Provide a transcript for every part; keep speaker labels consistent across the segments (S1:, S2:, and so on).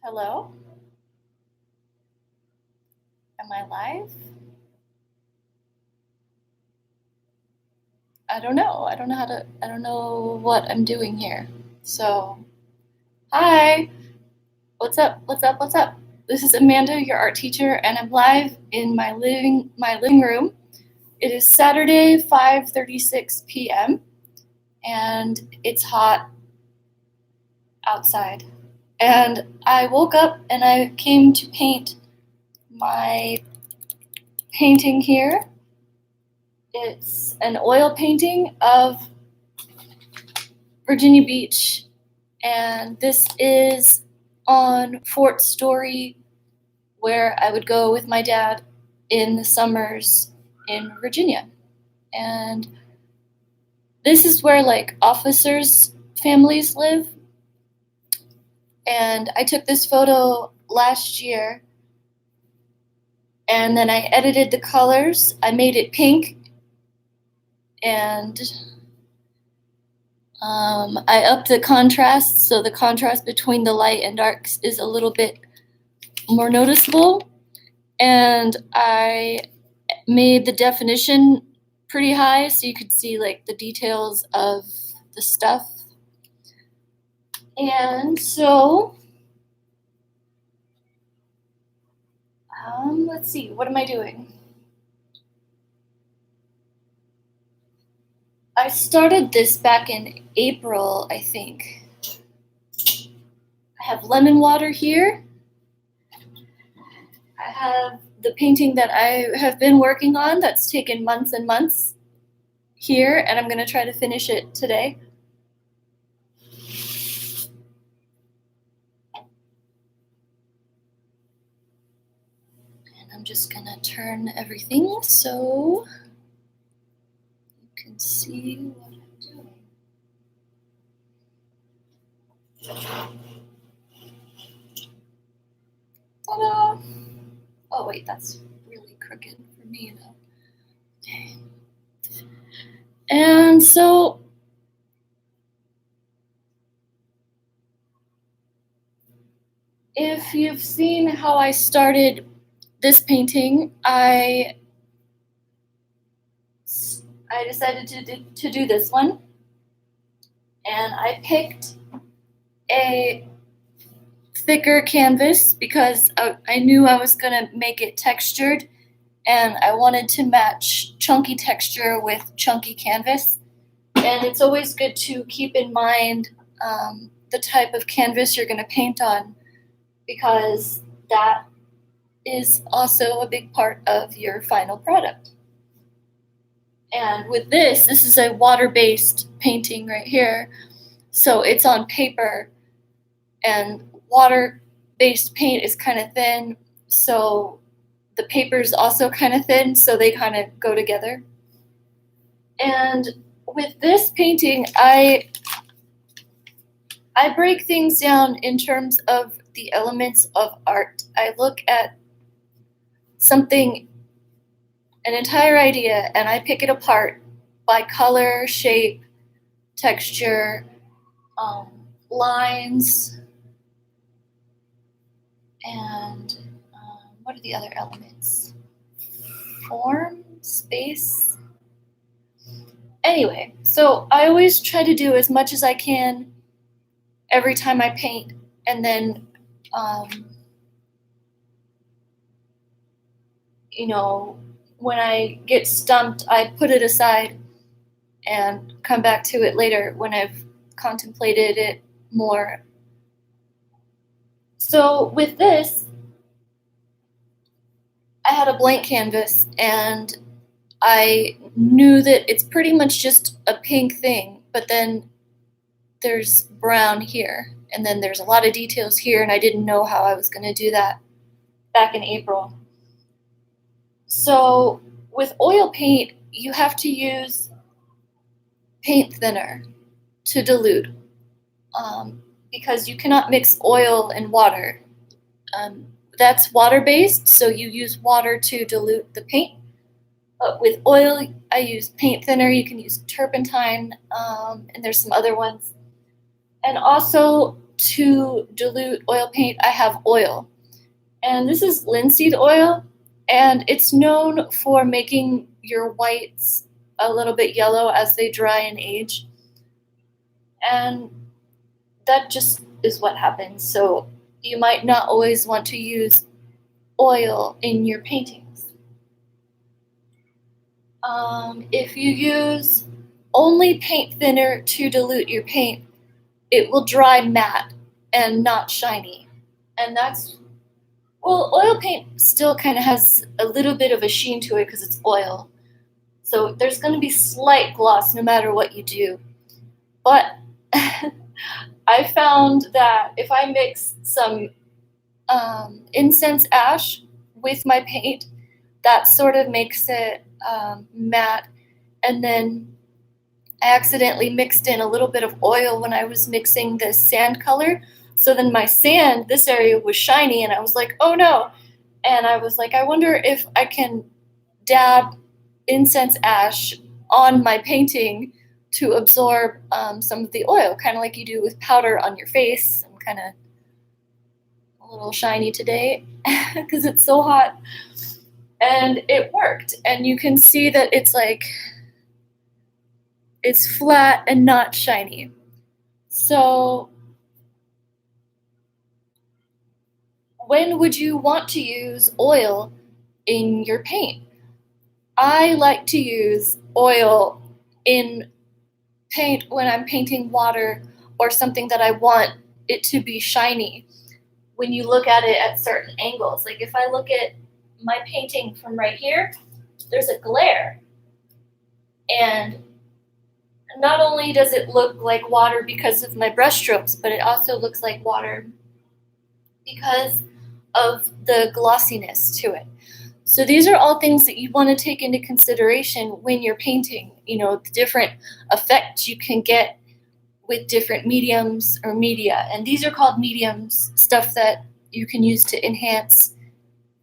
S1: Hello? Am I live? I don't know. I don't know what I'm doing here. So, hi. What's up? What's up? What's up? This is Amanda, your art teacher, and I'm live in my living room. It is Saturday, 5:36 p.m., and it's hot outside. And I woke up and I came to paint my painting here. It's an oil painting of Virginia Beach, and this is on Fort Story, where I would go with my dad in the summers in Virginia. And this is where like officers' families live. And I took this photo last year, and then I edited the colors. I made it pink, and I upped the contrast, so the contrast between the light and darks is a little bit more noticeable. And I made the definition pretty high so you could see like the details of the stuff. And so, let's see, what am I doing? I started this back in April, I think. I have lemon water here. I have the painting that I have been working on that's taken months and months here, and I'm going to try to finish it today. And I'm just going to turn everything so you can see what I'm doing. Ta-da! Oh wait, that's really crooked for me though. Okay. And so if you've seen how I started this painting, I decided to do this one, and I picked a thicker canvas because I knew I was going to make it textured, and I wanted to match chunky texture with chunky canvas. And it's always good to keep in mind the type of canvas you're going to paint on, because that is also a big part of your final product. And with this is a water-based painting right here. So it's on paper, and water-based paint is kind of thin, so the paper is also kind of thin, so they kind of go together. And with this painting, I break things down in terms of the elements of art. I look at something, an entire idea, and I pick it apart by color, shape, texture, lines, and what are the other elements? Form, space. Anyway, so I always try to do as much as I can every time I paint, and then when I get stumped, I put it aside and come back to it later when I've contemplated it more. So with this, I had a blank canvas, and I knew that it's pretty much just a pink thing, but then there's brown here, and then there's a lot of details here, and I didn't know how I was going to do that back in April. So with oil paint, you have to use paint thinner to dilute, because you cannot mix oil and water. That's water-based, so you use water to dilute the paint. But with oil, I use paint thinner. You can use turpentine, and there's some other ones. And also, to dilute oil paint, I have oil. And this is linseed oil, and it's known for making your whites a little bit yellow as they dry and age. And that just is what happens. So you might not always want to use oil in your paintings. If you use only paint thinner to dilute your paint, it will dry matte and not shiny. And that's, well, oil paint still kind of has a little bit of a sheen to it because it's oil. So there's going to be slight gloss no matter what you do. But I found that if I mix some incense ash with my paint, that sort of makes it matte. And then I accidentally mixed in a little bit of oil when I was mixing the sand color. So then my sand, this area was shiny, and I was like, oh no. And I was like, I wonder if I can dab incense ash on my painting to absorb some of the oil, kind of like you do with powder on your face. I'm kind of a little shiny today because it's so hot. And it worked. And you can see that it's like, it's flat and not shiny. So when would you want to use oil in your paint? I like to use oil in paint when I'm painting water or something that I want it to be shiny. When you look at it at certain angles, like if I look at my painting from right here, there's a glare. And not only does it look like water because of my brush strokes, but it also looks like water because of the glossiness to it. So these are all things that you want to take into consideration when you're painting, you know, the different effects you can get with different mediums or media. And these are called mediums, stuff that you can use to enhance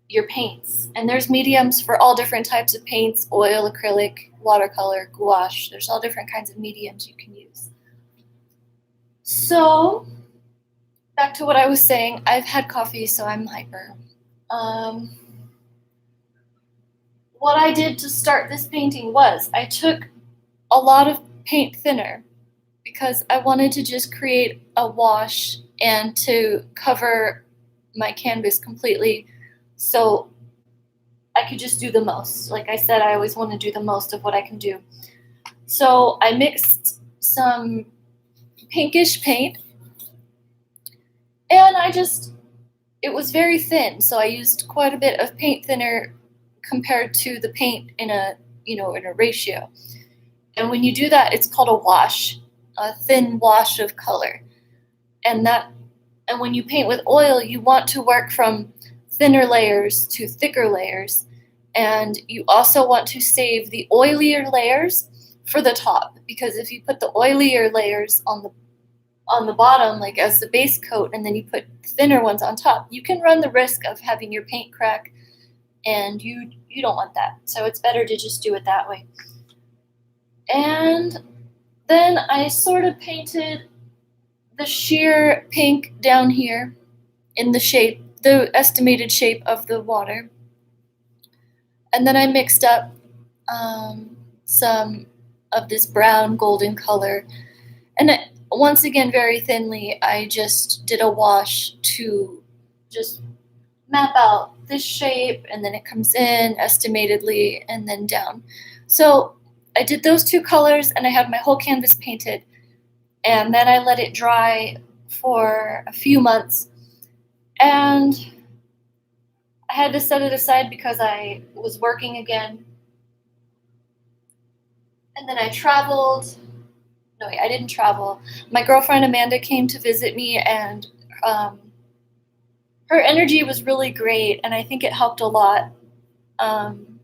S1: your paints. And there's mediums for all different types of paints: oil, acrylic, watercolor, gouache. There's all different kinds of mediums you can use. So back to what I was saying, I've had coffee, so I'm hyper. What I did to start this painting was I took a lot of paint thinner because I wanted to just create a wash and to cover my canvas completely so I could just do the most. Like I said, I always want to do the most of what I can do. So I mixed some pinkish paint, and it was very thin, so I used quite a bit of paint thinner compared to the paint in a ratio. And when you do that, it's called a wash, a thin wash of color. And when you paint with oil, you want to work from thinner layers to thicker layers. And you also want to save the oilier layers for the top, because if you put the oilier layers on the bottom, like as the base coat, and then you put thinner ones on top, you can run the risk of having your paint crack, and you don't want that. So it's better to just do it that way. And then I sort of painted the sheer pink down here in the estimated shape of the water. And then I mixed up some of this brown golden color. And once again, very thinly, I just did a wash to just map out this shape, and then it comes in estimatedly and then down. So I did those two colors, and I had my whole canvas painted, and then I let it dry for a few months, and I had to set it aside because I was working again. And then I traveled. No, I didn't travel. My girlfriend Amanda came to visit me, and her energy was really great, and I think it helped a lot. And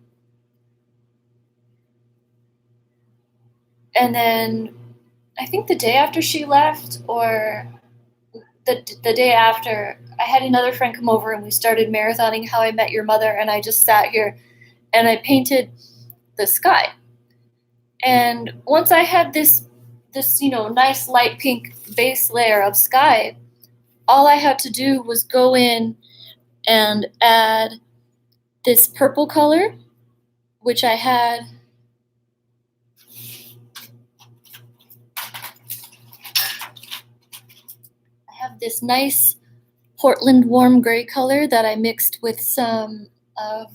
S1: then I think the day after she left, or the day after, I had another friend come over, and we started marathoning How I Met Your Mother, and I just sat here and I painted the sky. And once I had this nice light pink base layer of sky, all I had to do was go in and add this purple color, which I had this nice Portland warm gray color that I mixed with some of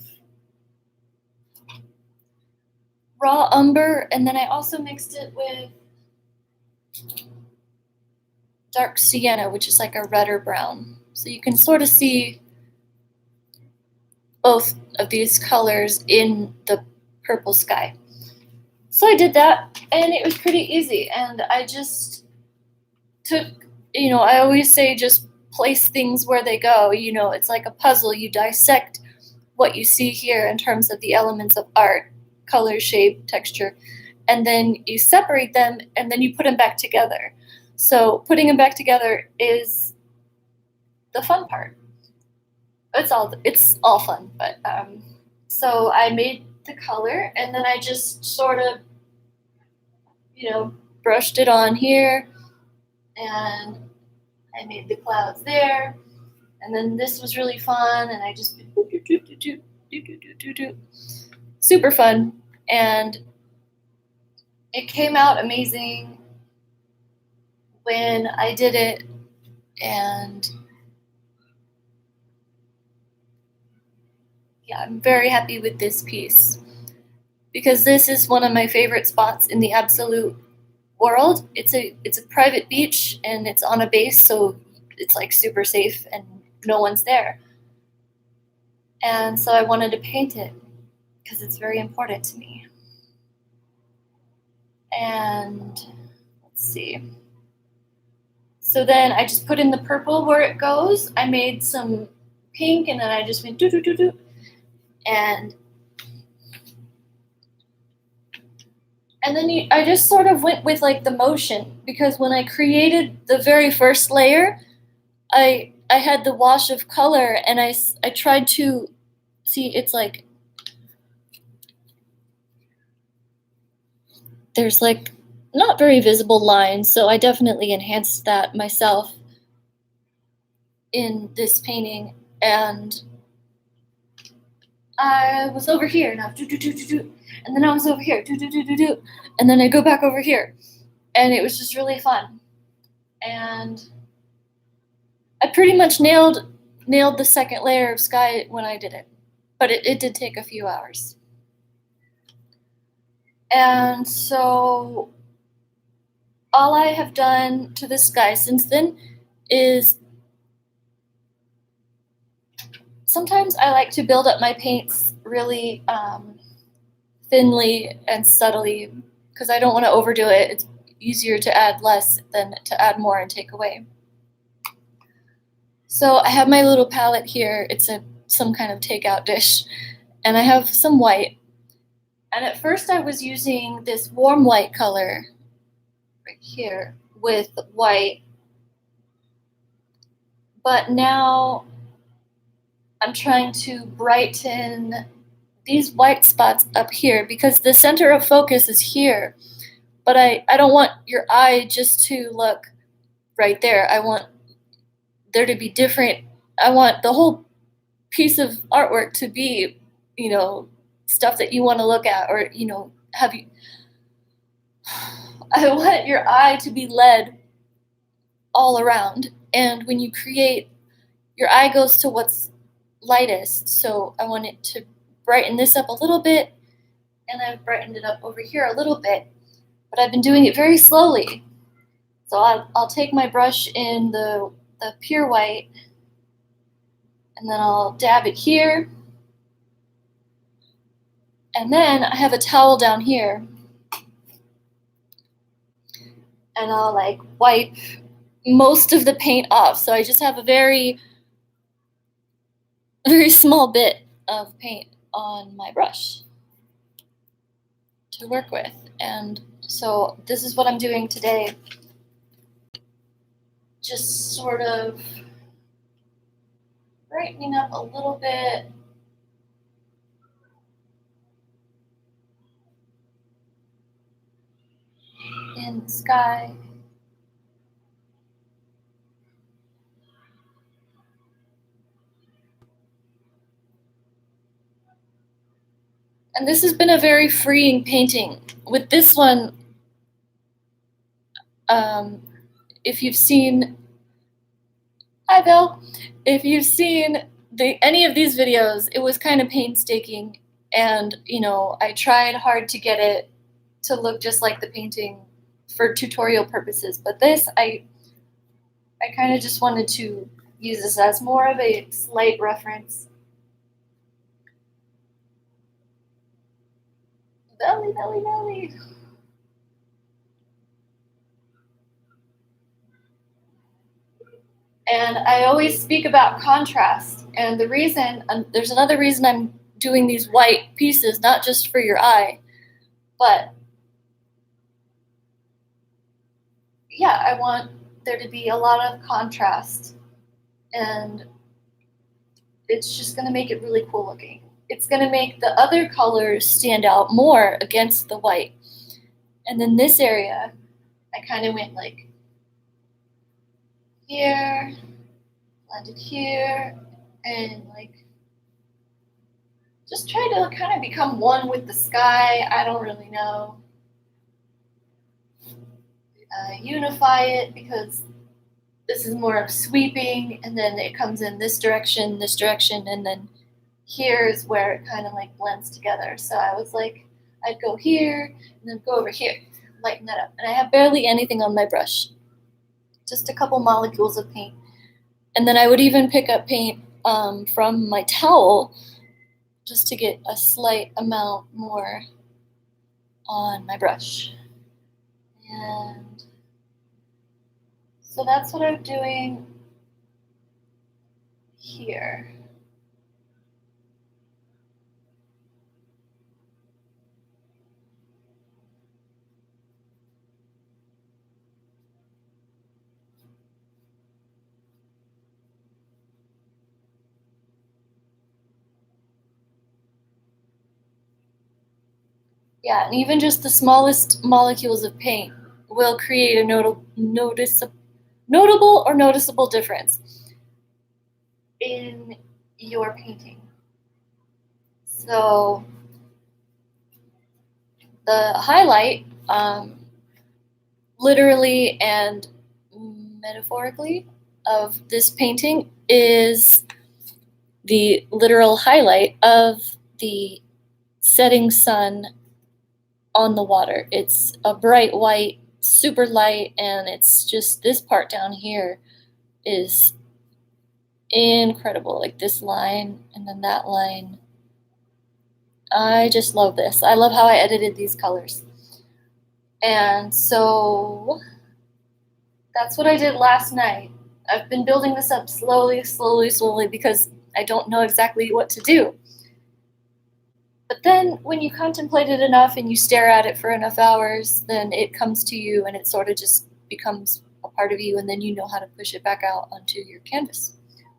S1: raw umber, and then I also mixed it with dark sienna, which is like a redder brown. So you can sort of see both of these colors in the purple sky. So I did that, and it was pretty easy, and I just took, I always say just place things where they go. It's like a puzzle. You dissect what you see here in terms of the elements of art, color, shape, texture, and then you separate them, and then you put them back together. So putting them back together is the fun part. It's all fun, but so I made the color, and then I just sort of, brushed it on here, and I made the clouds there, and then this was really fun, and I just super fun, and it came out amazing when I did it, and yeah, I'm very happy with this piece because this is one of my favorite spots in the absolute world. It's a private beach, and it's on a base, so it's like super safe and no one's there. And so I wanted to paint it because it's very important to me. And let's see. So then I just put in the purple where it goes. I made some pink, and then I just went do do do do. And then I just sort of went with like the motion, because when I created the very first layer, I had the wash of color, and I tried to see, it's like there's like not very visible lines, so I definitely enhanced that myself in this painting. And I was over here now, do do do do do, and then I was over here, do do do do do, and then I go back over here, and it was just really fun. And I pretty much nailed the second layer of sky when I did it, but it did take a few hours. And so all I have done to the sky since then is sometimes I like to build up my paints really thinly and subtly because I don't want to overdo it. It's easier to add less than to add more and take away. So I have my little palette here. It's some kind of takeout dish, and I have some white. And at first I was using this warm white color right here with white, but now I'm trying to brighten these white spots up here because the center of focus is here, but I don't want your eye just to look right there. I want there to be different. I want the whole piece of artwork to be, stuff that you want to look at, or, have you. I want your eye to be led all around. And when you create, your eye goes to what's lightest. So I want it to brighten this up a little bit, and I've brightened it up over here a little bit, but I've been doing it very slowly. So I'll take my brush in the pure white, and then I'll dab it here. And then I have a towel down here, and I'll like wipe most of the paint off. So I just have a very, very small bit of paint on my brush to work with. And so this is what I'm doing today. Just sort of brightening up a little bit. In the sky. And this has been a very freeing painting. With this one, if you've seen, hi Bill, if you've seen any of these videos, it was kind of painstaking, and I tried hard to get it to look just like the painting for tutorial purposes. But this, I kind of just wanted to use this as more of a slight reference. Belly, belly, belly. And I always speak about contrast. And the reason, there's another reason I'm doing these white pieces, not just for your eye, but yeah, I want there to be a lot of contrast. And it's just going to make it really cool looking. It's going to make the other colors stand out more against the white. And then this area, I kind of went like here, blended here, and like just try to kind of become one with the sky. I don't really know. Unify it, because this is more of sweeping, and then it comes in this direction, and then here is where it kind of like blends together. So I was like, I'd go here and then go over here, lighten that up. And I have barely anything on my brush, just a couple molecules of paint. And then I would even pick up paint from my towel just to get a slight amount more on my brush. And so that's what I'm doing here. Yeah, and even just the smallest molecules of paint will create a notable or noticeable difference in your painting. So the highlight, literally and metaphorically, of this painting is the literal highlight of the setting sun on the water. It's a bright white, super light, and it's just this part down here is incredible. Like this line and then that line. I just love this. I love how I edited these colors. And so that's what I did last night. I've been building this up slowly because I don't know exactly what to do. But then when you contemplate it enough and you stare at it for enough hours, then it comes to you and it sort of just becomes a part of you, and then you know how to push it back out onto your canvas.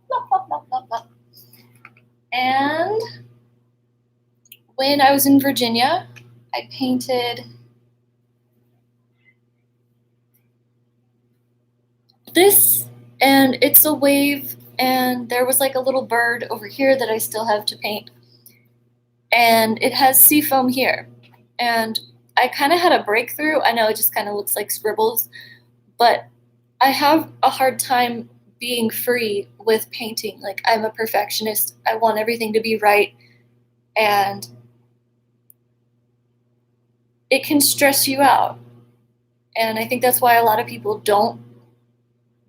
S1: Blah, blah, blah, blah, blah. And when I was in Virginia, I painted this, and it's a wave, and there was like a little bird over here that I still have to paint. And it has seafoam here. And I kind of had a breakthrough. I know it just kind of looks like scribbles, but I have a hard time being free with painting. Like, I'm a perfectionist. I want everything to be right. And it can stress you out. And I think that's why a lot of people don't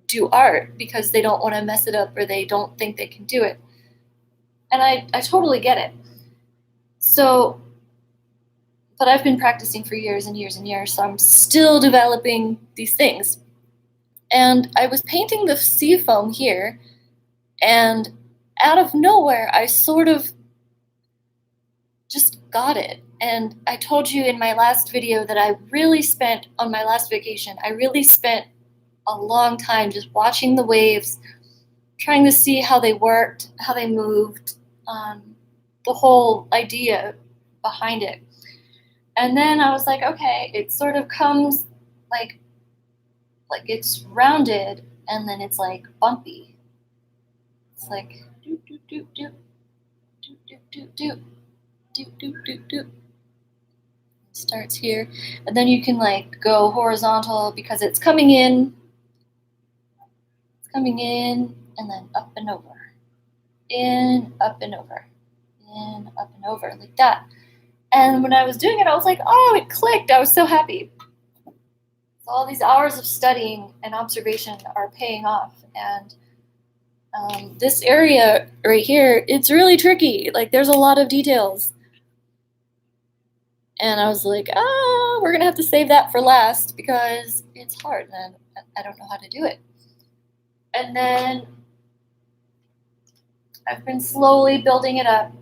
S1: do art, because they don't want to mess it up or they don't think they can do it. And I totally get it. So, but I've been practicing for years and years and years, so I'm still developing these things. And I was painting the seafoam here, and out of nowhere, I sort of just got it. And I told you in my last video that I really spent, on my last vacation, I really spent a long time just watching the waves, trying to see how they worked, how they moved, the whole idea behind it. And then I was like, okay, it sort of comes like it's rounded, and then it's like bumpy. It's like do do do do do do do do. Starts here, and then you can like go horizontal because it's coming in, and then up and over, in, up and over, in, up and over, like that. And when I was doing it, I was like, oh, it clicked. I was so happy. So all these hours of studying and observation are paying off. And this area right here, it's really tricky. Like there's a lot of details. And I was like, oh, we're going to have to save that for last because it's hard and I don't know how to do it. And then I've been slowly building it up.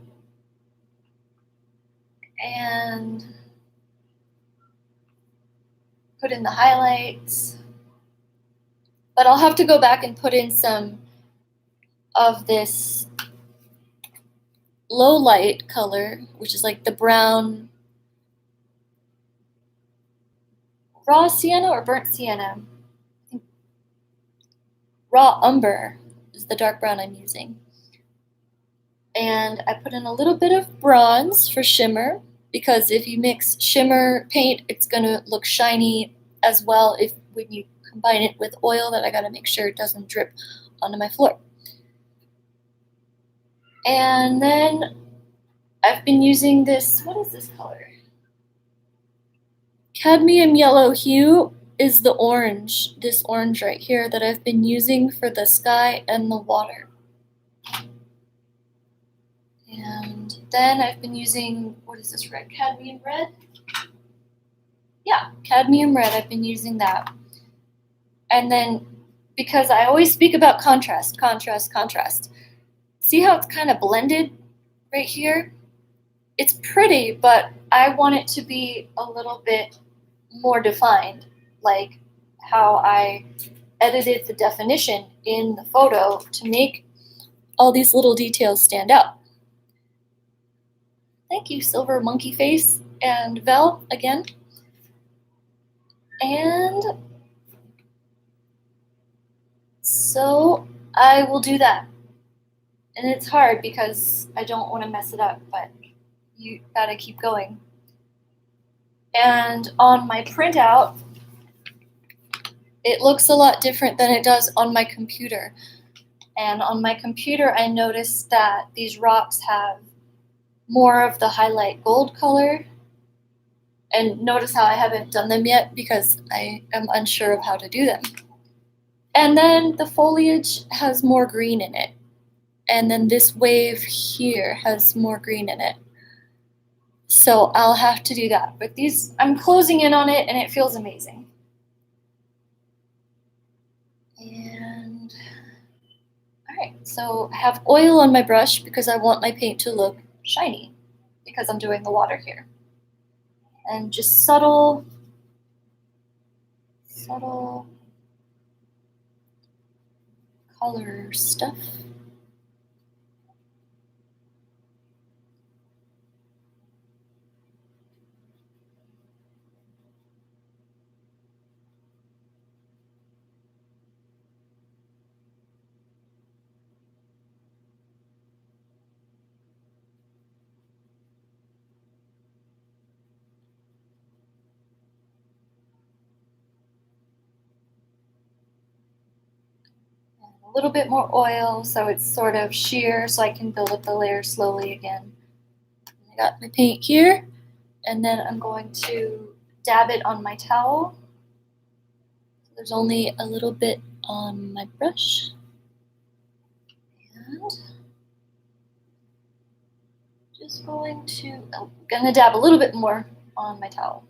S1: And put in the highlights. But I'll have to go back and put in some of this low light color, which is like the brown raw sienna or burnt sienna. Raw umber is the dark brown I'm using. And I put in a little bit of bronze for shimmer, because if you mix shimmer paint, it's going to look shiny as well when you combine it with oil that I got to make sure it doesn't drip onto my floor. And then I've been using this, what is this color? Cadmium yellow hue is the orange, this orange right here that I've been using for the sky and the water. And then I've been using, what is this red? Cadmium red? Yeah, cadmium red, I've been using that. And then, because I always speak about contrast, contrast, contrast. See how it's kind of blended right here? It's pretty, but I want it to be a little bit more defined, like how I edited the definition in the photo to make all these little details stand out. Thank you, Silver Monkey Face and Vel again. And so I will do that. And it's hard because I don't want to mess it up, but you gotta keep going. And on my printout, it looks a lot different than it does on my computer. And on my computer, I noticed that these rocks have more of the highlight gold color. And notice how I haven't done them yet because I am unsure of how to do them. And then the foliage has more green in it. And then this wave here has more green in it. So I'll have to do that. But these, I'm closing in on it and it feels amazing. And all right, so I have oil on my brush because I want my paint to look shiny because I'm doing the water here. And just subtle color stuff. A little bit more oil so it's sort of sheer so I can build up the layer slowly again. I got my paint here, and then I'm going to dab it on my towel. There's only a little bit on my brush. And just going to, I'm gonna dab a little bit more on my towel.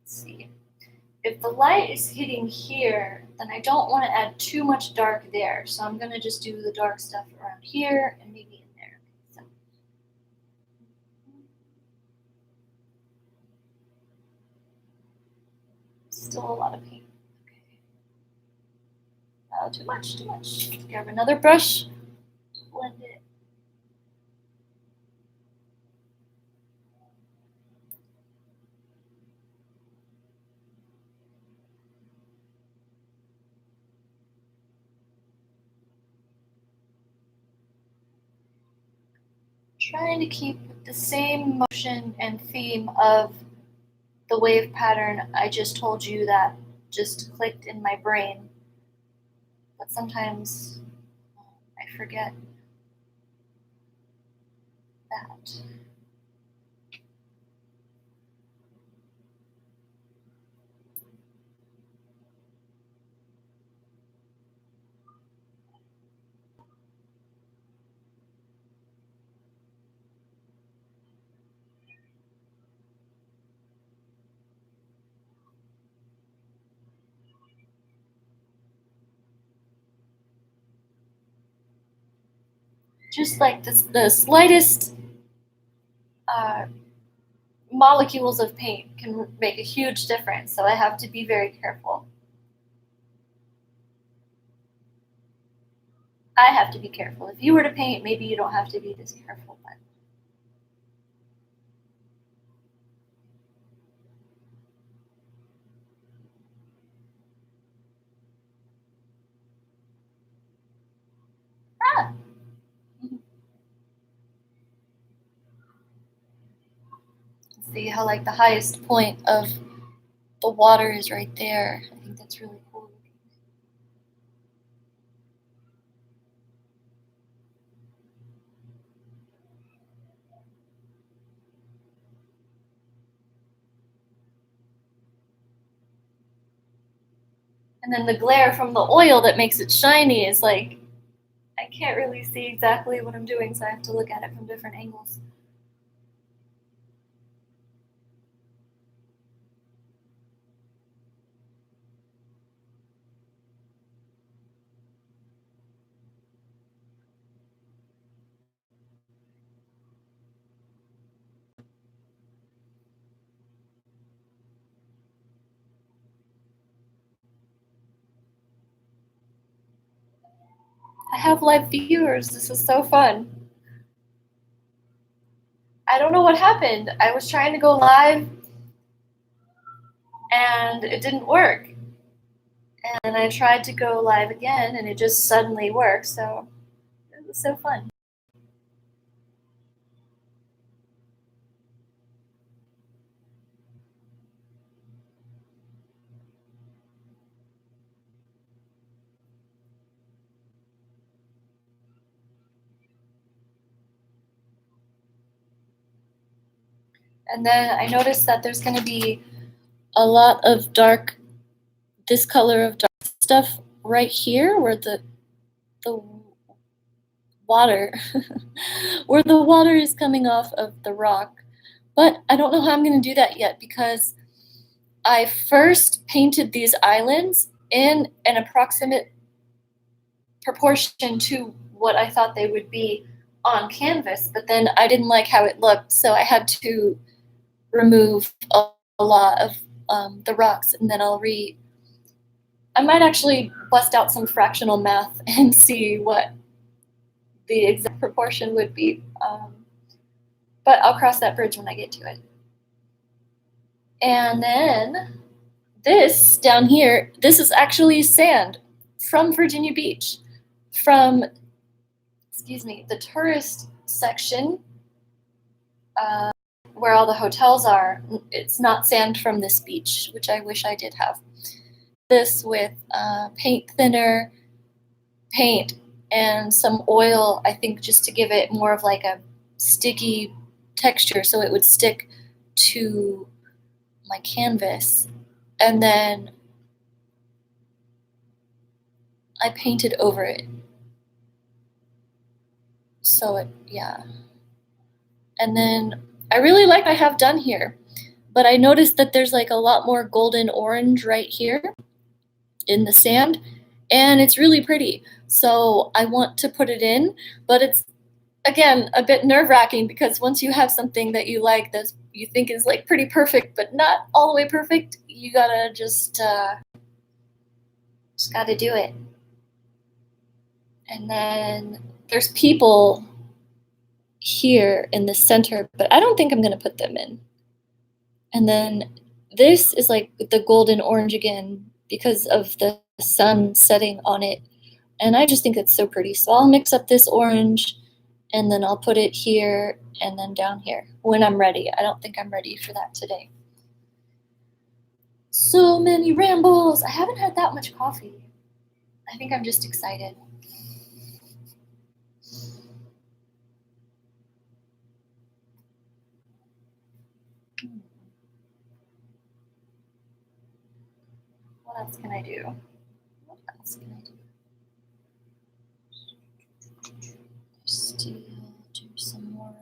S1: Let's see. If the light is hitting here, then I don't want to add too much dark there. So I'm going to just do the dark stuff around here and maybe in there. So. Still a lot of paint. Okay. Oh, too much. Grab another brush, blend it. trying to keep the same motion and theme of the wave pattern I just told you that just clicked in my brain. But sometimes I forget that. Just like the slightest molecules of paint can make a huge difference, so I have to be very careful. I have to be careful. If you were to paint, maybe you don't have to be this careful, but see how like the highest point of the water is right there. I think that's really cool. And then the glare from the oil that makes it shiny is like, I can't really see exactly what I'm doing, so I have to look at it from different angles. I have live viewers. This is so fun. I don't know what happened. I was trying to go live and it didn't work. And I tried to go live again and it just suddenly worked. So it was so fun. And then I noticed that there's going to be a lot of dark, this color of dark stuff right here where the water, where the water is coming off of the rock. But I don't know how I'm going to do that yet because I first painted these islands in an approximate proportion to what I thought they would be on canvas, but then I didn't like how it looked, so I had to remove a lot of the rocks, and then I might actually bust out some fractional math and see what the exact proportion would be. But I'll cross that bridge when I get to it. And then this down here, this is actually sand from Virginia Beach, from, the tourist section where all the hotels are. It's not sand from this beach, which I wish I did have. This with paint thinner, paint, and some oil, I think just to give it more of like a sticky texture so it would stick to my canvas. And then I painted over it. So it, yeah. And then I really like what I have done here, but I noticed that there's like a lot more golden orange right here in the sand, and it's really pretty. So I want to put it in, but it's, again, a bit nerve-wracking because once you have something that you like that you think is like pretty perfect, but not all the way perfect, you gotta just gotta do it. And then there's people here in the center, but I don't think I'm gonna put them in. And then this is like the golden orange again because of the sun setting on it. And I just think it's so pretty. So I'll mix up this orange And then I'll put it here and then down here when I'm ready. I don't think I'm ready for that today. So many rambles. I haven't had that much coffee. I think I'm just excited. What else can I do? What else can I do? Still do some more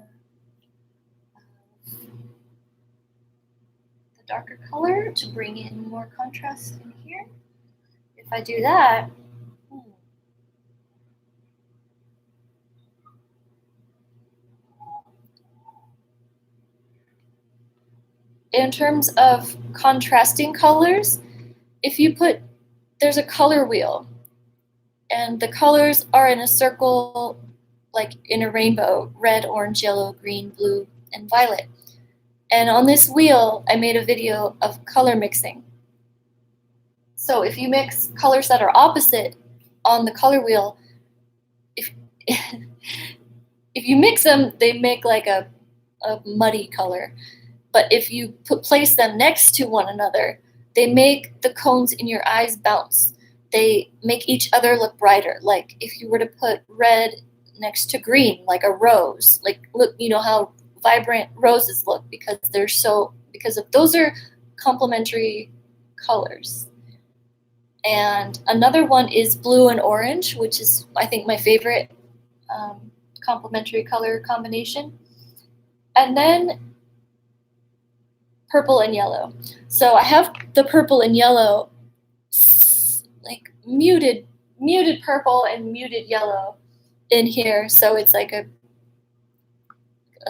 S1: the darker color to bring in more contrast in here. If I do that, in terms of contrasting colors, if you put, there's a color wheel, and the colors are in a circle, like in a rainbow: red, orange, yellow, green, blue, and violet. And on this wheel, I made a video of color mixing. So if you mix colors that are opposite on the color wheel, if if you mix them, they make like a muddy color. But if you place them next to one another, they make the cones in your eyes bounce. They make each other look brighter. Like if you were to put red next to green, like a rose, like look, you know how vibrant roses look because those are complementary colors. And another one is blue and orange, which is, I think, my favorite complementary color combination. And then purple and yellow. So I have the purple and yellow, like muted purple and muted yellow in here. So it's like a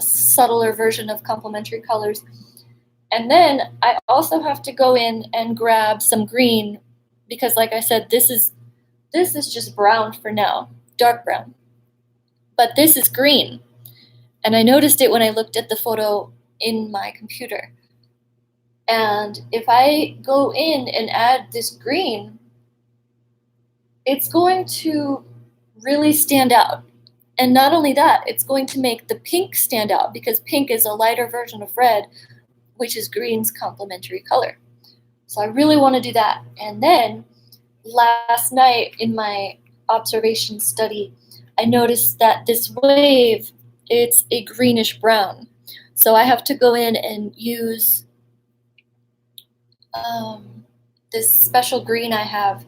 S1: subtler version of complementary colors. And then I also have to go in and grab some green because, like I said, this is just brown for now, dark brown. But this is green. And I noticed it when I looked at the photo in my computer. And if I go in and add this green, it's going to really stand out. And not only that, it's going to make the pink stand out because pink is a lighter version of red, which is green's complementary color. So I really want to do that. And then last night in my observation study, I noticed that this wave, it's a greenish brown. So I have to go in and use this special green I have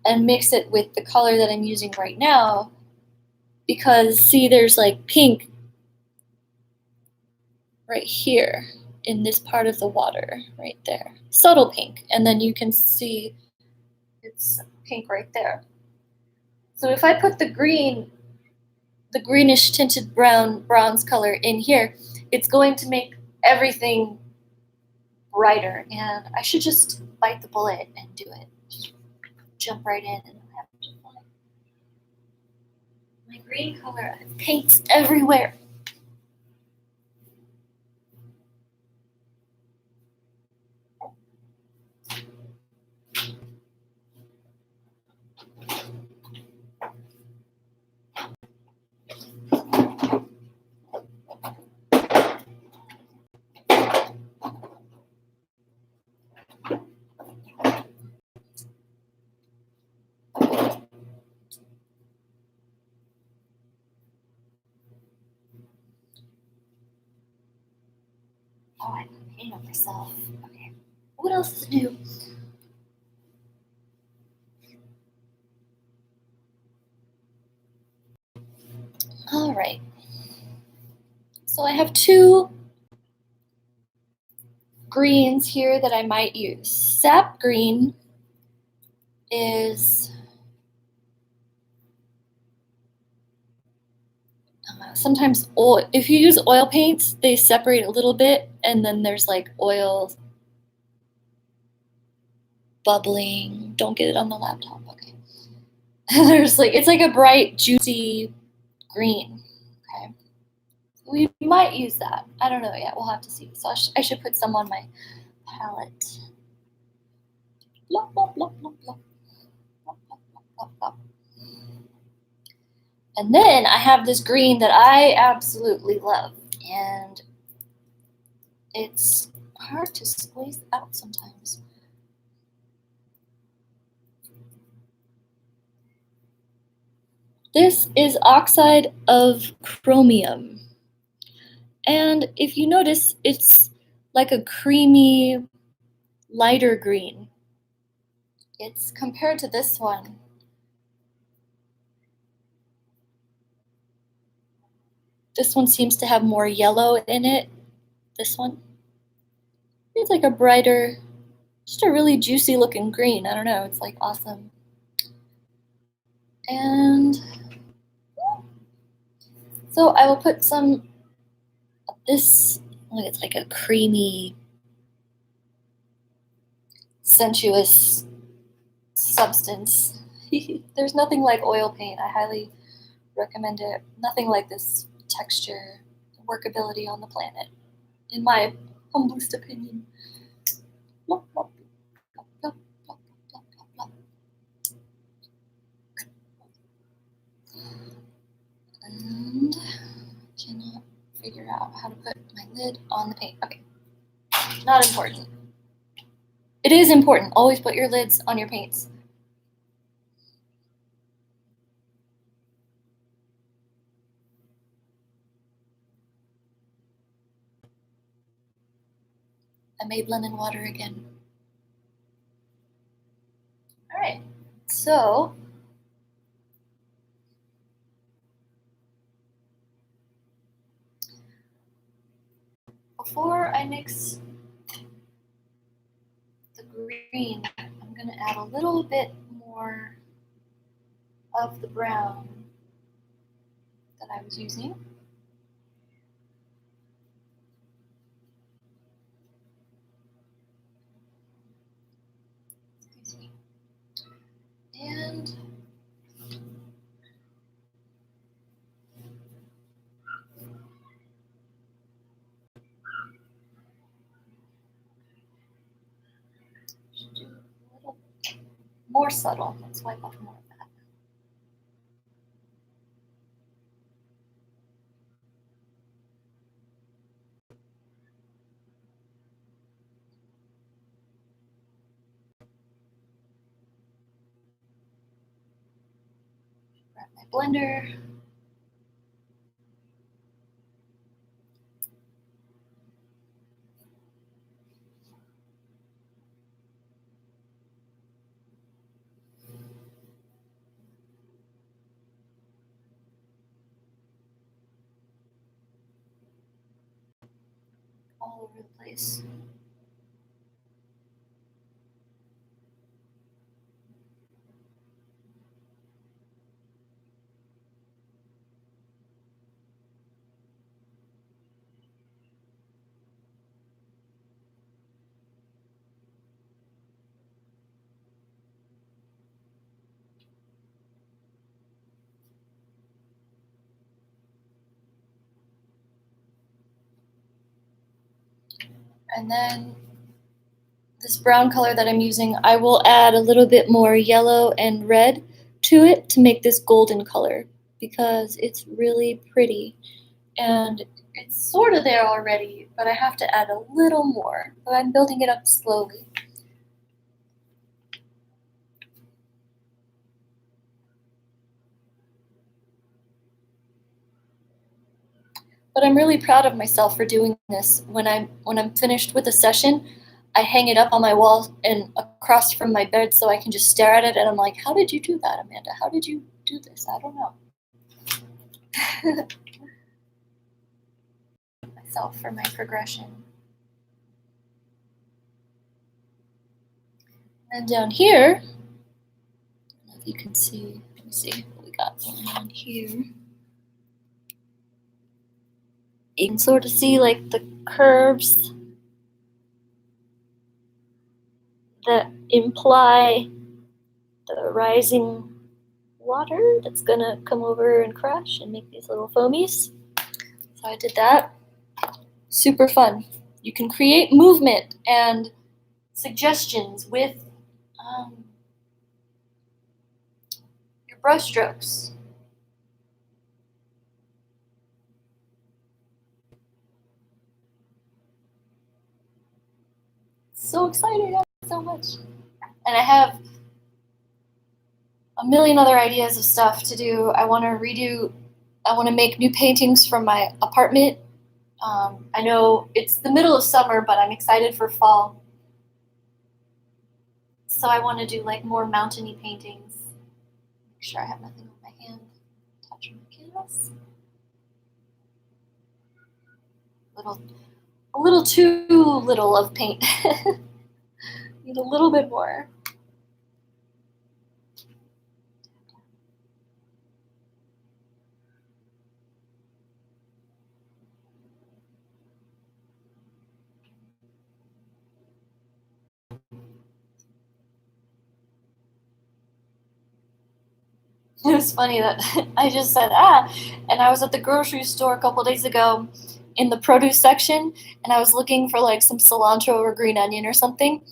S1: and mix it with the color that I'm using right now, because see, there's like pink right here in this part of the water right there, subtle pink, and then you can see it's pink right there. So if I put the green, the greenish tinted bronze color in here, it's going to make everything brighter, and I should just bite the bullet and do it. Just jump right in and have to find my green color. I have paints everywhere. Oh, I can paint on myself. Okay. What else to do? All right. So I have two greens here that I might use. Sap green is sometimes oil. If you use oil paints, they separate a little bit, and then there's like oil bubbling. Don't get it on the laptop, okay? There's like, it's like a bright, juicy green. Okay, we might use that. I don't know yet. We'll have to see. So I should put some on my palette. Blah, blah, blah, blah, blah. Blah, blah, blah, blah, blah. And then I have this green that I absolutely love, and it's hard to squeeze out sometimes. This is oxide of chromium. And if you notice, it's like a creamy, lighter green. It's compared to this one. This one seems to have more yellow in it. This one. It's like a brighter, just a really juicy looking green. I don't know, it's like awesome. And so I will put some of this, it's like a creamy, sensuous substance. There's nothing like oil paint. I highly recommend it. Nothing like this texture, workability on the planet, in my humblest opinion. And I cannot figure out how to put my lid on the paint. Okay, not important. It is important. Always put your lids on your paints. I made lemon water again. All right, so before I mix the green, I'm going to add a little bit more of the brown that I was using. Excuse me. And should do a little more subtle. Let's wipe off more of that. Grab my blender. All over the place. And then this brown color that I'm using, I will add a little bit more yellow and red to it to make this golden color because it's really pretty. And it's sort of there already, but I have to add a little more. But I'm building it up slowly. But I'm really proud of myself for doing this. When I'm finished with a session, I hang it up on my wall and across from my bed so I can just stare at it and I'm like, how did you do that, Amanda? How did you do this? I don't know. Myself for my progression. And down here, I don't know if you can see, let me see what we got going on here. You can sort of see like the curves that imply the rising water that's gonna come over and crash and make these little foamies. So I did that. Super fun. You can create movement and suggestions with your brush strokes. So excited so much. And I have a million other ideas of stuff to do. I want to make new paintings from my apartment. I know it's the middle of summer, but I'm excited for fall. So I want to do like more mountainy paintings. Make sure I have nothing on my hand. Touch my canvas. A little too little of paint. Need a little bit more. It was funny that I just said and I was at the grocery store a couple days ago in the produce section, and I was looking for like some cilantro or green onion or something,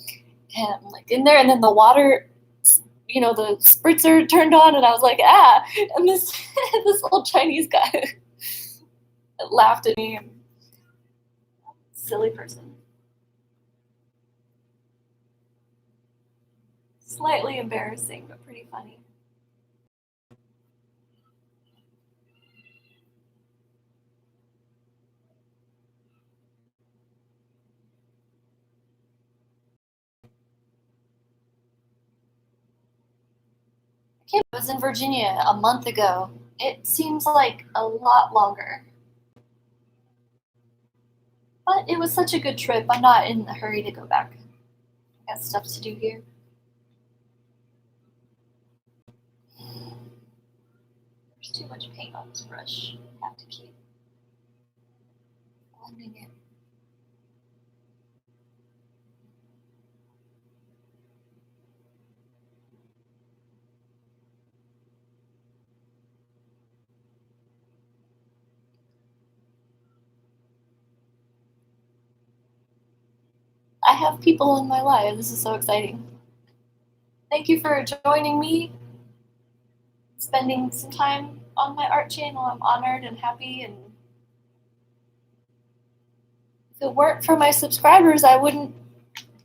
S1: and I'm like in there, and then the water, the spritzer turned on, and I was like and this this old Chinese guy laughed at me. Silly person. Slightly embarrassing, but pretty funny. I was in Virginia a month ago. It seems like a lot longer. But it was such a good trip. I'm not in a hurry to go back. I got stuff to do here. There's too much paint on this brush. I have to keep blending it. I have people in my life. This is so exciting. Thank you for joining me, spending some time on my art channel. I'm honored and happy. And if it weren't for my subscribers, I wouldn't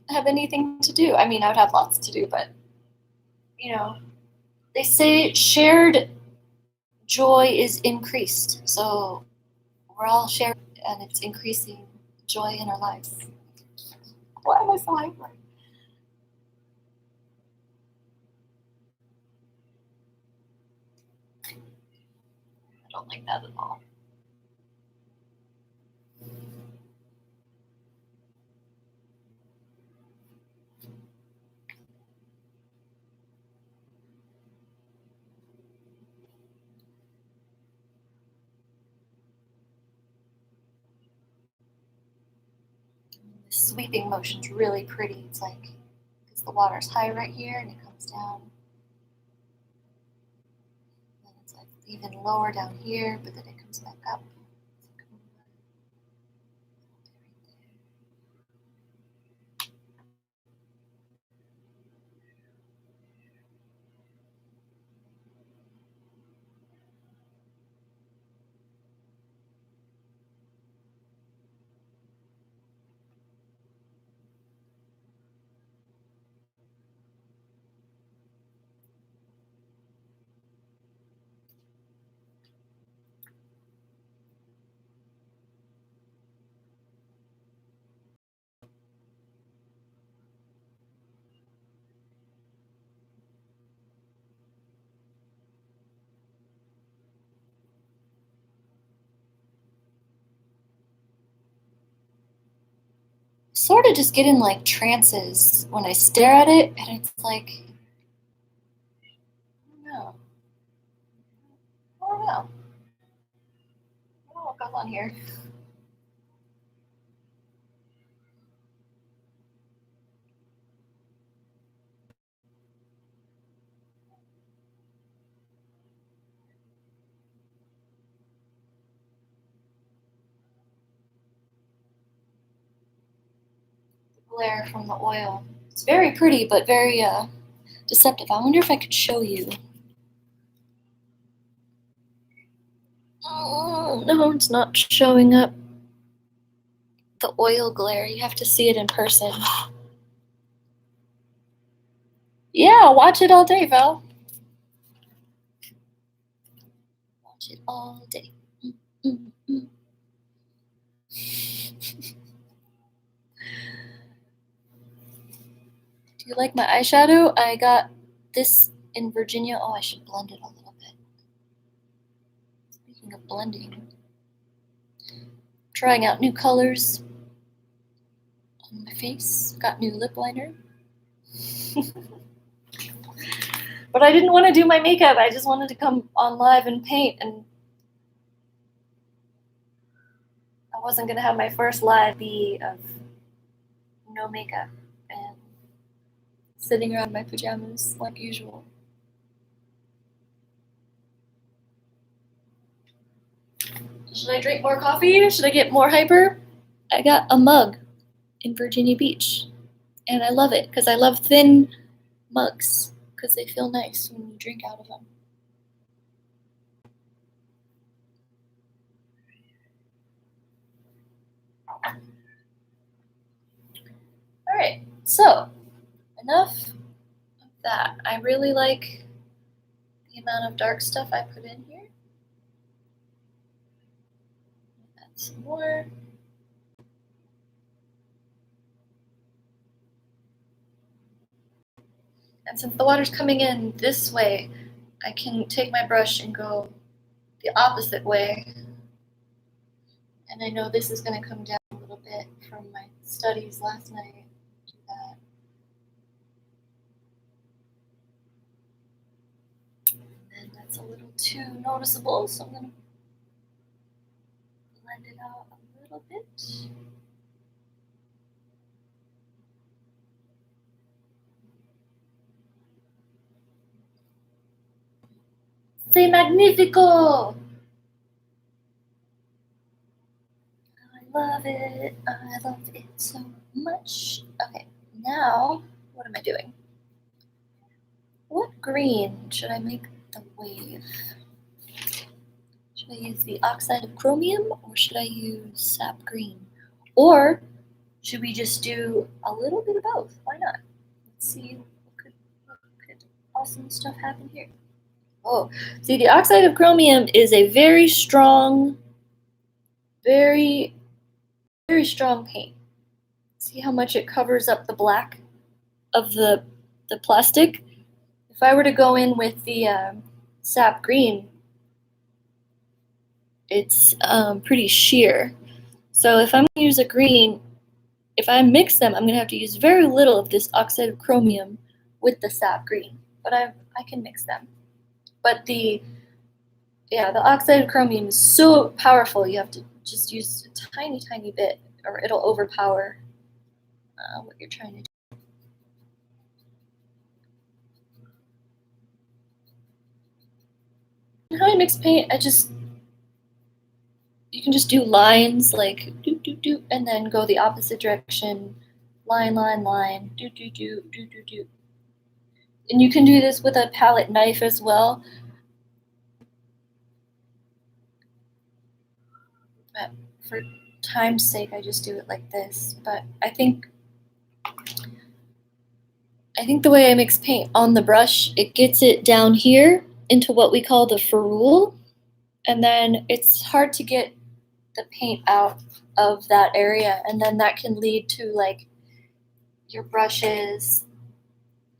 S1: have anything to do. I mean, I would have lots to do, but they say shared joy is increased. So we're all sharing, and it's increasing joy in our lives. Why am I so hyper? I don't like that at all. The sweeping motion's really pretty. It's like, because the water's high right here and it comes down. And then it's like even lower down here, but then it comes back up. Sort of just get in like trances when I stare at it, and it's like, I don't know. I don't know. I don't know what goes on here. The glare from the oil. It's very pretty, but very deceptive. I wonder if I could show you. Oh, no, it's not showing up. The oil glare. You have to see it in person. Yeah, watch it all day, Val. Watch it all day. Mm. Do you like my eyeshadow? I got this in Virginia. Oh, I should blend it a little bit. Speaking of blending, trying out new colors on my face. Got new lip liner. But I didn't want to do my makeup. I just wanted to come on live and paint, and I wasn't gonna have my first live be of no makeup and sitting around in my pajamas like usual. Should I drink more coffee? Should I get more hyper? I got a mug in Virginia Beach, and I love it because I love thin mugs because they feel nice when you drink out of them. All right, so enough of that. I really like the amount of dark stuff I put in here. Add some more. And since the water's coming in this way, I can take my brush and go the opposite way. And I know this is going to come down a little bit from my studies last night. Do that. And that's a little too noticeable, so I'm going to blend it out a little bit. C'est magnifico! I love it. I love it so much. Okay, now what am I doing? What green should I make the wave? Should I use the oxide of chromium or should I use sap green? Or should we just do a little bit of both? Why not? Let's see what could awesome stuff happen here. Oh, see, the oxide of chromium is a very strong, very, very strong paint. See how much it covers up the black of the plastic? If I were to go in with the sap green, it's pretty sheer. So if I'm going to use a green, if I mix them, I'm going to have to use very little of this oxide of chromium with the sap green. But I can mix them. But the oxide of chromium is so powerful, you have to just use a tiny, tiny bit, or it'll overpower what you're trying to do. And how I mix paint, you can just do lines like do do do, and then go the opposite direction, line line line, do do do do do do. And you can do this with a palette knife as well. But for time's sake, I just do it like this. But I think the way I mix paint on the brush, it gets it down here into what we call the ferrule, and then it's hard to get the paint out of that area, and then that can lead to like your brushes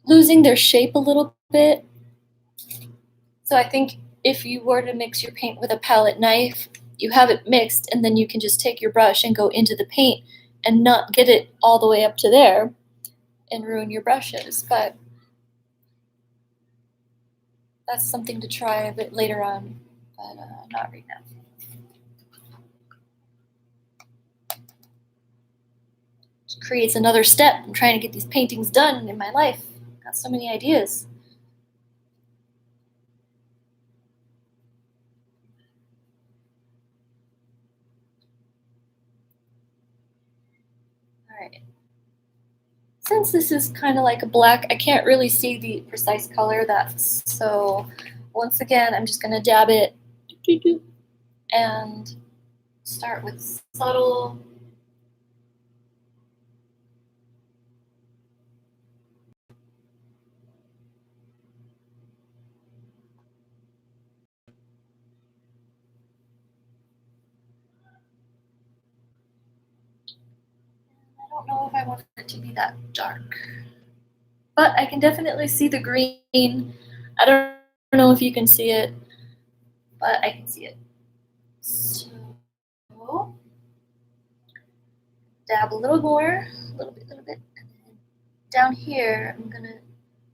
S1: losing their shape a little bit. So I think if you were to mix your paint with a palette knife, you have it mixed, and then you can just take your brush and go into the paint and not get it all the way up to there and ruin your brushes. But that's something to try a bit later on, but not right now. It creates another step. I'm trying to get these paintings done in my life. Got so many ideas. All right. Since this is kind of like a black, I can't really see the precise color that's, so once again, I'm just going to dab it and start with subtle. don't know if I want it to be that dark. But I can definitely see the green. I don't know if you can see it, but I can see it. So, dab a little more, a little bit. And then down here, I'm gonna,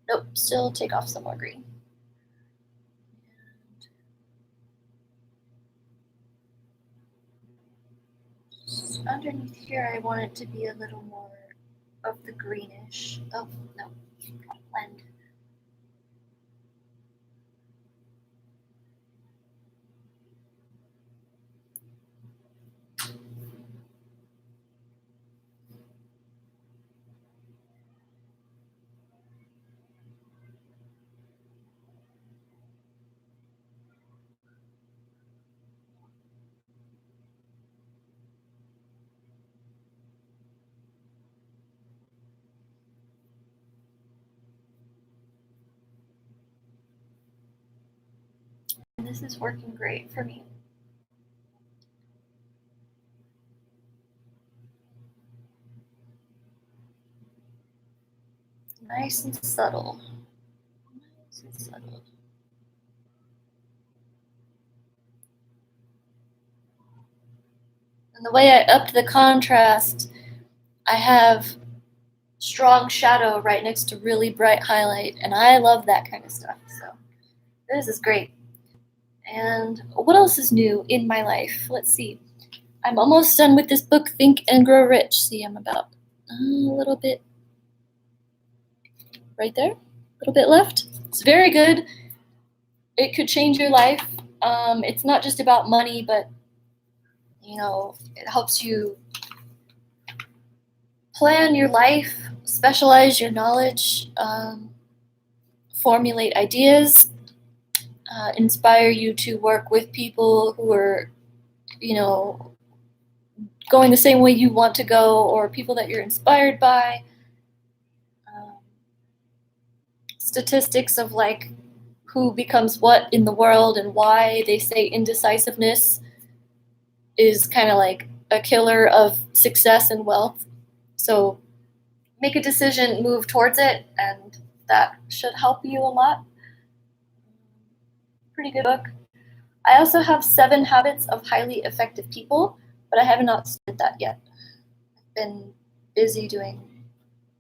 S1: nope, still take off some more green. And underneath here, I want it to be a little more of the greenish. Oh, no, blend. And this is working great for me. Nice and subtle. Nice and subtle. And the way I upped the contrast, I have strong shadow right next to really bright highlight, and I love that kind of stuff. So this is great. And what else is new in my life? Let's see. I'm almost done with this book, Think and Grow Rich. See, I'm about a little bit right there, a little bit left. It's very good. It could change your life. It's not just about money, but it helps you plan your life, specialize your knowledge, formulate ideas, inspire you to work with people who are, going the same way you want to go, or people that you're inspired by. Statistics of like who becomes what in the world and why they say indecisiveness is kind of like a killer of success and wealth. So make a decision, move towards it, and that should help you a lot. Pretty good book. I also have 7 Habits of Highly Effective People, but I have not started that yet. I've been busy doing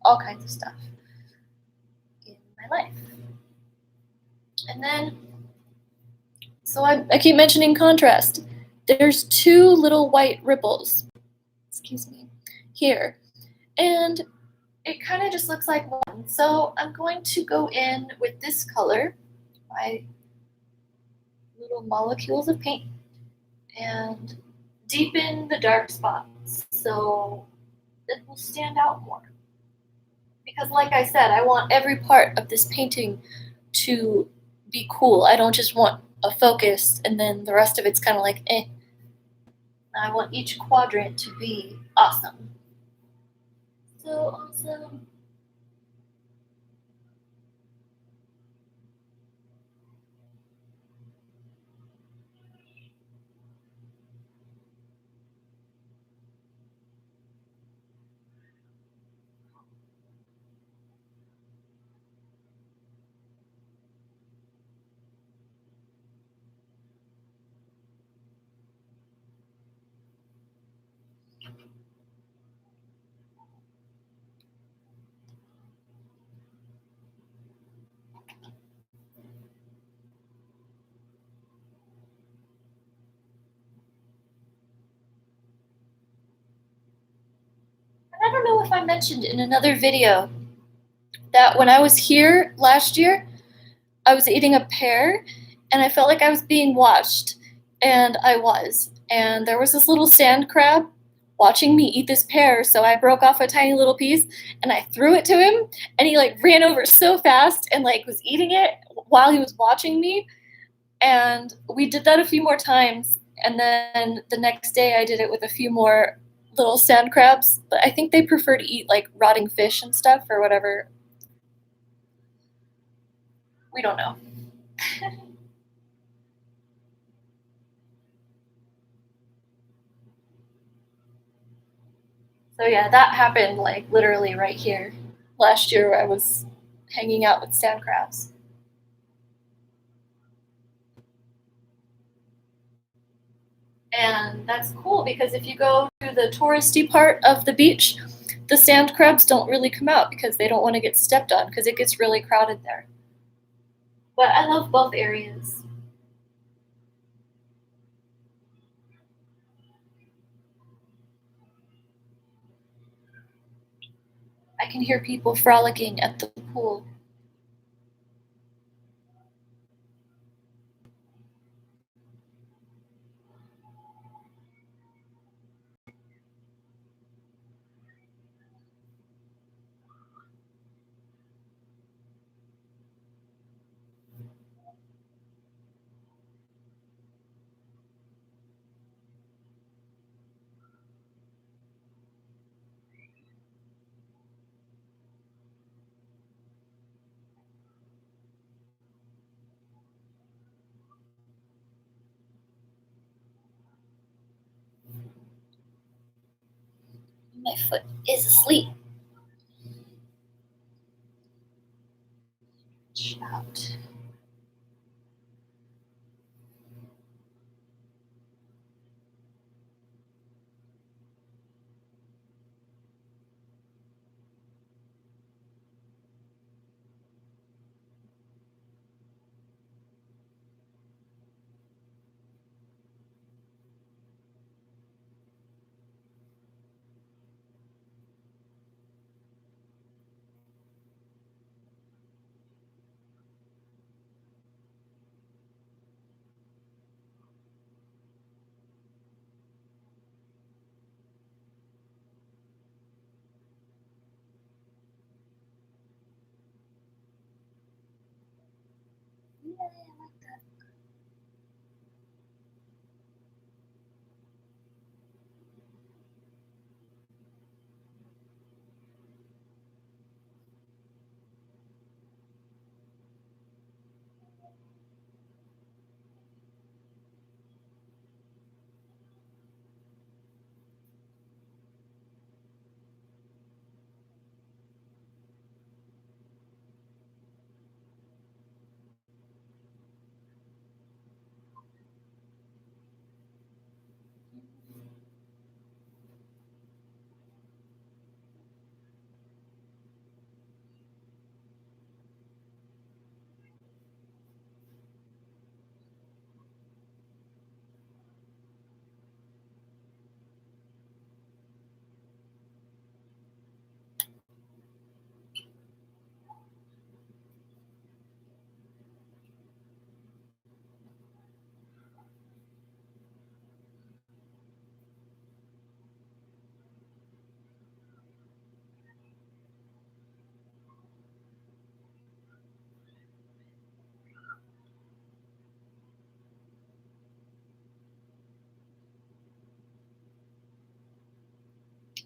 S1: all kinds of stuff in my life. And then, so I keep mentioning contrast. There's 2 little white ripples, excuse me, here. And it kind of just looks like one. So I'm going to go in with this color, my little molecules of paint, and deepen the dark spots so it will stand out more. Because like I said, I want every part of this painting to be cool. I don't just want a focus and then the rest of it's kind of like eh. I want each quadrant to be awesome. So awesome. I don't know if I mentioned in another video that when I was here last year, I was eating a pear and I felt like I was being watched, and I was. And there was this little sand crab watching me eat this pear, so I broke off a tiny little piece and I threw it to him, and he like ran over so fast and like was eating it while he was watching me. And we did that a few more times, and then the next day I did it with a few more little sand crabs, but I think they prefer to eat like rotting fish and stuff or whatever. We don't know. So yeah, that happened like literally right here last year where I was hanging out with sand crabs. And that's cool because if you go to the touristy part of the beach, the sand crabs don't really come out because they don't want to get stepped on because it gets really crowded there. But I love both areas. I can hear people frolicking at the pool. My foot is asleep. Shout. Yeah, I like that.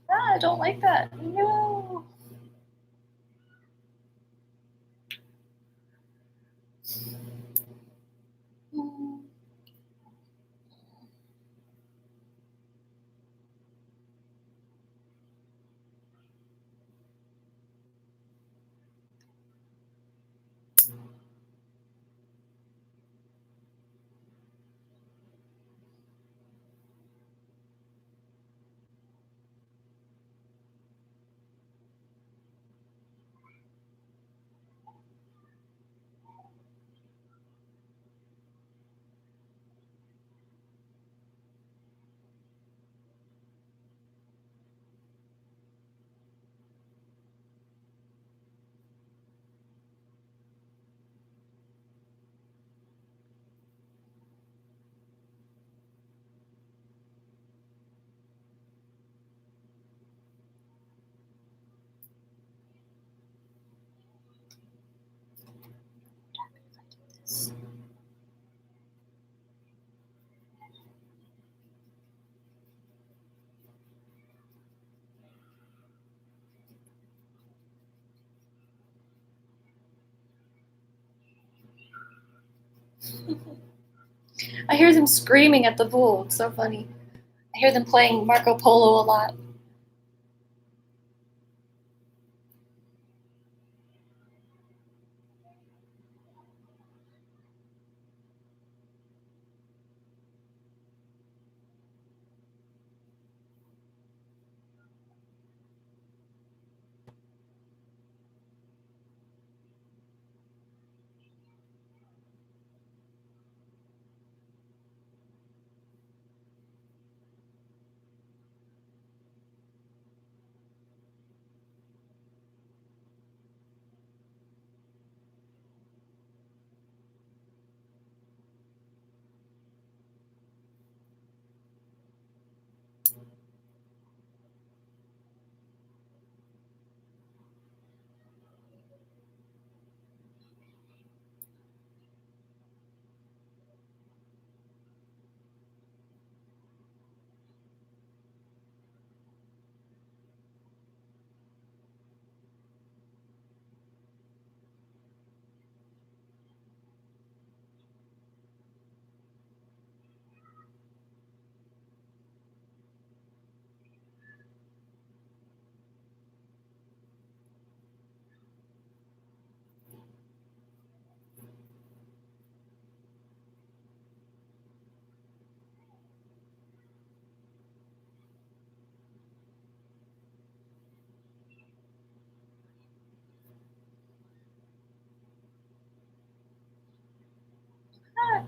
S1: Ah, I don't like that. No. Mm. I hear them screaming at the pool. It's so funny. I hear them playing Marco Polo a lot.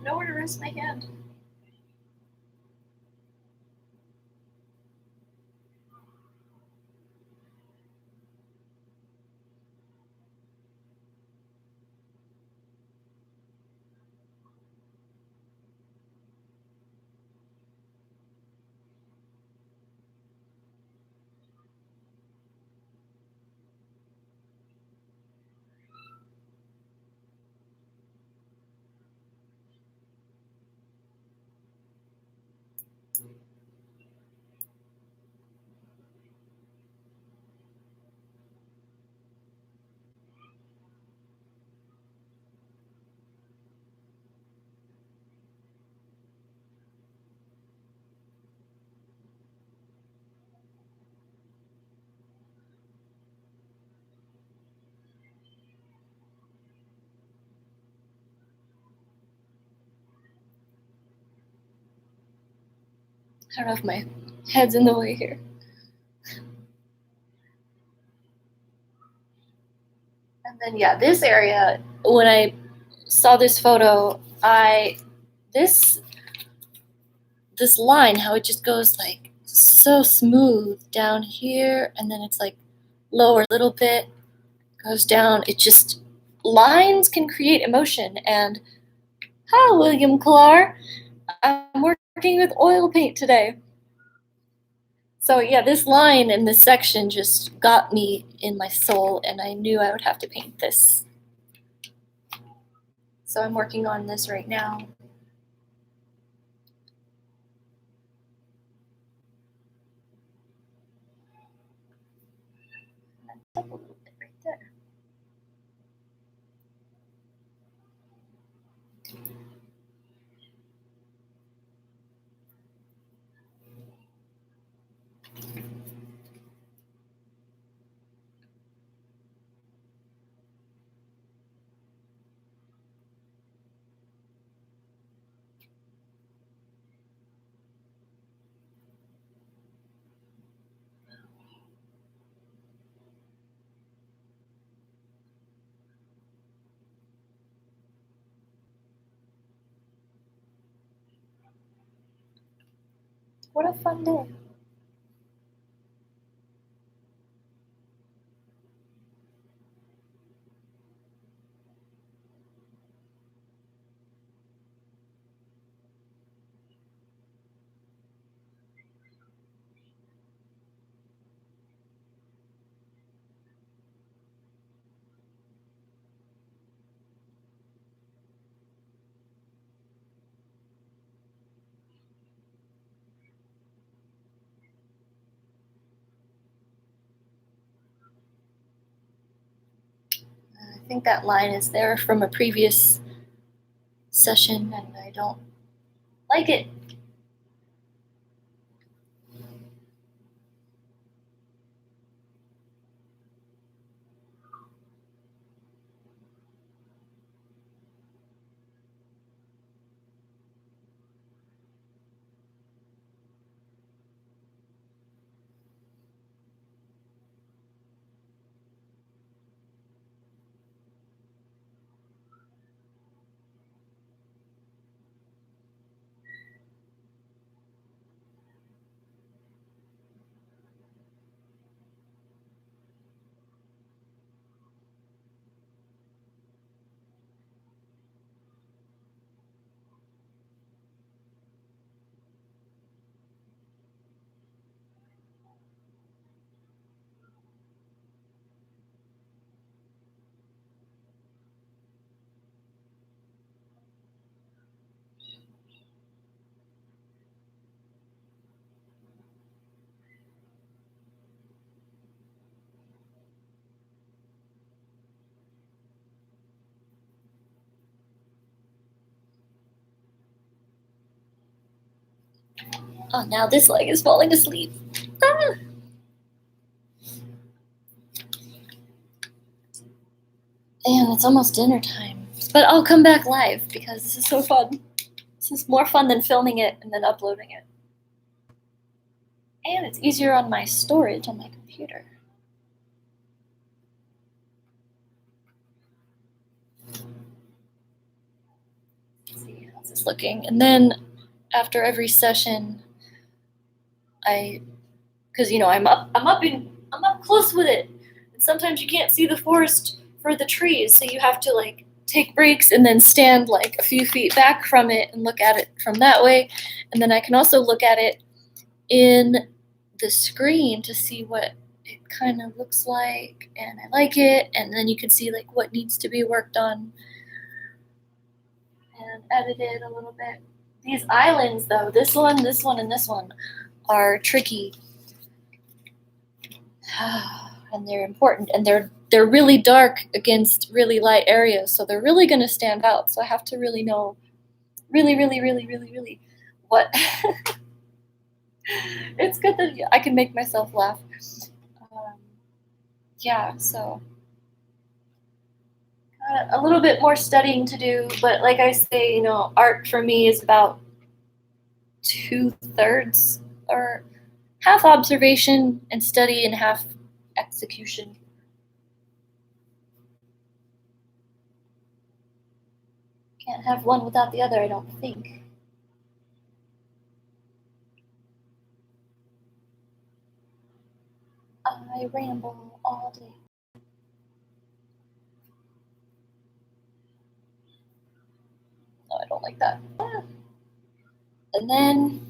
S1: nowhere to rest my hand. I don't know if my head's in the way here. And then yeah, this area, when I saw this photo, this line, how it just goes like so smooth down here, and then it's like lower a little bit, goes down. It just, lines can create emotion. And hi, William Clark. I'm working with oil paint today. So yeah, this line in this section just got me in my soul, and I knew I would have to paint this. So I'm working on this right now. Up a little bit right there. What a fun day. I think that line is there from a previous session, and I don't like it. Oh, now this leg is falling asleep. Ah! And it's almost dinner time. But I'll come back live because this is so fun. This is more fun than filming it and then uploading it. And it's easier on my storage on my computer. Let's see. how's this looking? And then after every session, because I'm up close with it. And sometimes you can't see the forest for the trees, so you have to like take breaks and then stand like a few feet back from it and look at it from that way. And then I can also look at it in the screen to see what it kind of looks like, and I like it. And then you can see like what needs to be worked on and edited a little bit. These islands though, this one, and this one are tricky. And they're important, and they're really dark against really light areas, so they're really going to stand out. So I have to really know really what it's good that I can make myself laugh. Yeah, so got a little bit more studying to do, but like I say, art for me is about 2/3 or half observation and study and half execution. Can't have one without the other, I don't think. I ramble all day. No, I don't like that. And then,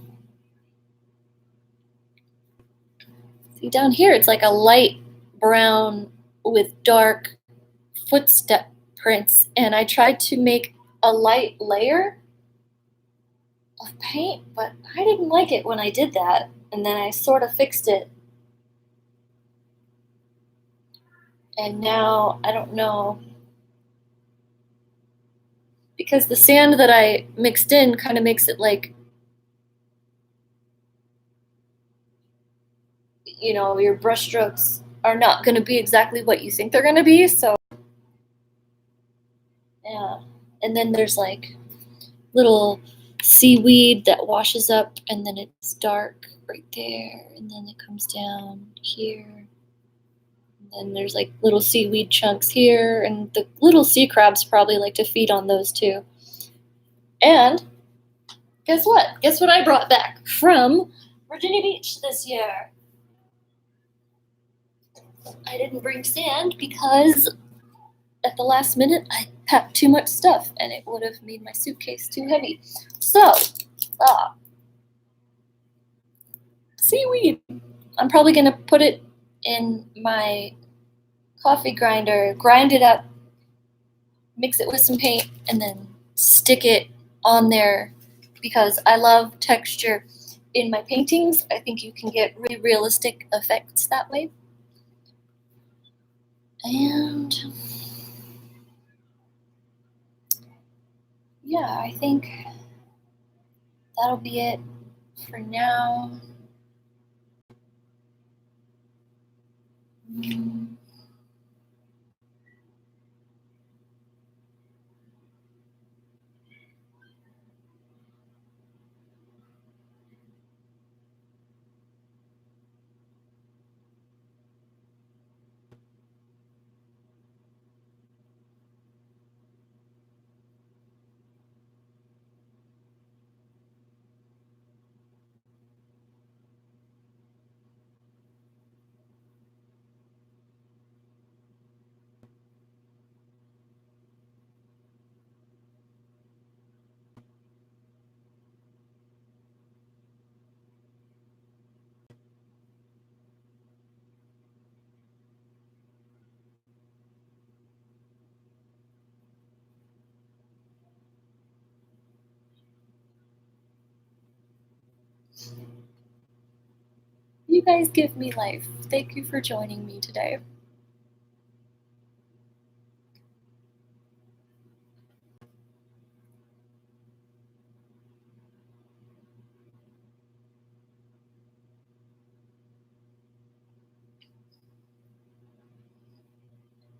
S1: see down here, it's like a light brown with dark footstep prints, and I tried to make a light layer of paint, but I didn't like it when I did that, and then I sort of fixed it. And now, I don't know, because the sand that I mixed in kind of makes it like, your brush strokes are not going to be exactly what you think they're going to be, so yeah. And then there's like little seaweed that washes up, and then it's dark right there, and then it comes down here. And then there's like little seaweed chunks here, and the little sea crabs probably like to feed on those too. And guess what? Guess what I brought back from Virginia Beach this year? I didn't bring sand because at the last minute I packed too much stuff and it would have made my suitcase too heavy. So, seaweed. I'm probably going to put it in my coffee grinder, grind it up, mix it with some paint, and then stick it on there because I love texture in my paintings. I think you can get really realistic effects that way. And yeah, I think that'll be it for now. You guys give me life. Thank you for joining me today.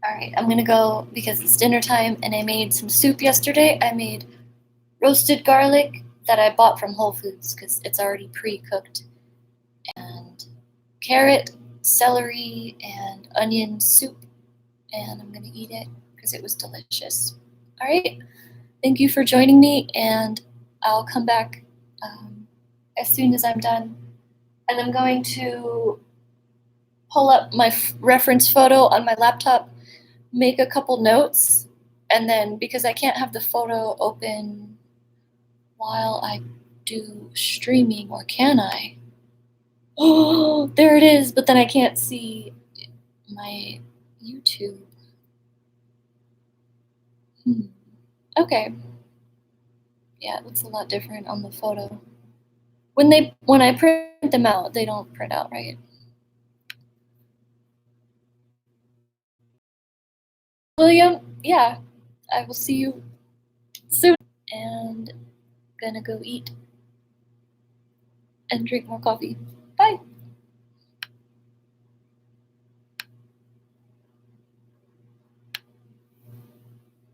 S1: All right, I'm gonna go because it's dinner time and I made some soup yesterday. I made roasted garlic that I bought from Whole Foods because it's already pre-cooked, and carrot, celery, and onion soup, and I'm gonna eat it because it was delicious. All right, thank you for joining me, and I'll come back as soon as I'm done. And I'm going to pull up my reference photo on my laptop, make a couple notes, and then because I can't have the photo open while I do streaming, or can I? Oh, there it is, but then I can't see my YouTube. Okay. Yeah, it looks a lot different on the photo. When I print them out, they don't print out right. William, yeah, I will see you soon. And gonna go eat and drink more coffee. Bye.